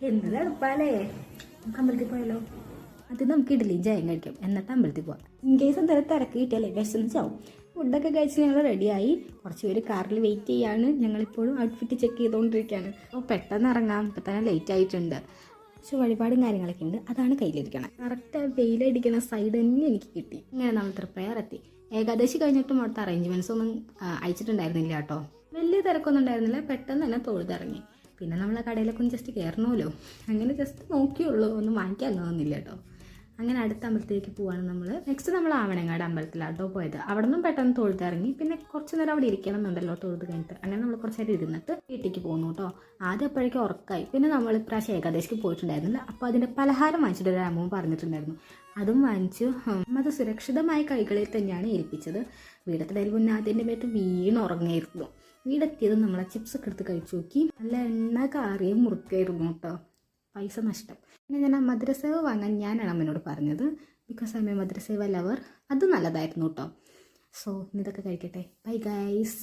എന്ത് എളുപ്പാലേ, നമുക്ക് അമ്പലത്തിൽ പോയാലോ? അത് നമുക്ക് ഇഡ്ഡലിയും ചായയും കഴിക്കാം, എന്നിട്ട് അമ്പലത്തിൽ പോവാം. ഇൻ കേസ് എന്തായാലും തിരക്ക് കിട്ടിയാലേ വിശന്ന് ചാവും. ഫുഡൊക്കെ കഴിച്ച് ഞങ്ങൾ റെഡിയായി. കുറച്ച് പേര് കാറിൽ വെയിറ്റ് ചെയ്യാണ്. ഞങ്ങളിപ്പോഴും ഔട്ട്ഫിറ്റ് ചെക്ക് ചെയ്തുകൊണ്ടിരിക്കുകയാണ്. അപ്പോൾ പെട്ടെന്ന് ഇറങ്ങാം, ഇപ്പം തന്നെ ലേറ്റ് ആയിട്ടുണ്ട്. പക്ഷെ വഴിപാടും കാര്യങ്ങളൊക്കെ ഉണ്ട്, അതാണ് കയ്യിലിരിക്കണം. കറക്റ്റ് ആ വെയിലടിക്കുന്ന സൈഡ് തന്നെ എനിക്ക് കിട്ടി. ഇങ്ങനെ നമ്മൾ തൃപ്രയാർ എത്തി. ഏകാദശി കഴിഞ്ഞിട്ടും അവിടുത്തെ അറേഞ്ച്മെൻറ്റ്സ് ഒന്നും അയച്ചിട്ടുണ്ടായിരുന്നില്ല കേട്ടോ. വലിയ തിരക്കൊന്നും ഉണ്ടായിരുന്നില്ല. പെട്ടെന്ന് തന്നെ തൊഴുതിറങ്ങി. പിന്നെ നമ്മൾ ആ കടയിലൊക്കെ ഒന്ന് ജസ്റ്റ് കയറണമല്ലോ, അങ്ങനെ ജസ്റ്റ് നോക്കിയുള്ളൂ, ഒന്നും വാങ്ങിക്കാൻ തോന്നുന്നില്ല കേട്ടോ. അങ്ങനെ അടുത്ത അമ്പലത്തിലേക്ക് പോവാണ് നമ്മൾ. നെക്സ്റ്റ് നമ്മൾ ആവണങ്ങാട് അമ്പലത്തിലാട്ടോ പോയത്. അവിടെ നിന്നും പെട്ടെന്ന് തൊഴുതിറങ്ങി. പിന്നെ കുറച്ച് നേരം അവിടെ ഇരിക്കണം എന്നുണ്ടല്ലോ തൊഴുത് കഴിഞ്ഞിട്ട്. അങ്ങനെ നമ്മൾ കുറച്ച് നേരം ഇരുന്നിട്ട് വീട്ടിലേക്ക് പോകുന്നു കേട്ടോ. ആദ്യം അപ്പോഴേക്കും ഉറക്കായി. പിന്നെ നമ്മൾ ഇപ്രാവശ്യം ഏകാദശിക്ക് പോയിട്ടുണ്ടായിരുന്നില്ല. അപ്പോൾ അതിൻ്റെ പലഹാരം വാങ്ങിച്ചിട്ട് ഒരു അമ്മ പറഞ്ഞിട്ടുണ്ടായിരുന്നു, അതും വാങ്ങിച്ചു. അത് സുരക്ഷിതമായ കൈകളിൽ തന്നെയാണ് ഏൽപ്പിച്ചത്. വീടത്തിടയിൽ മുന്നേ അതിൻ്റെ മേത്ത് വീണുറങ്ങായിരുന്നു. വീടെത്തിയത് നമ്മളെ ചിപ്സ് ഒക്കെ എടുത്ത് കഴിച്ചു നോക്കി. നല്ല എണ്ണ കാറിയ മുറുക്കായിരുന്നു കേട്ടോ. പൈസ നഷ്ടം. പിന്നെ ഞാൻ ആ മധുരസേവ വാങ്ങാൻ ഞാനാണ് അമ്മനോട് പറഞ്ഞത്. ബിക്കോസ് ഐ എം എ മധുരസേവ ലവർ. അത് നല്ലതായിരുന്നു കേട്ടോ. സോ ഇതൊക്കെ കഴിക്കട്ടെ. Bye guys.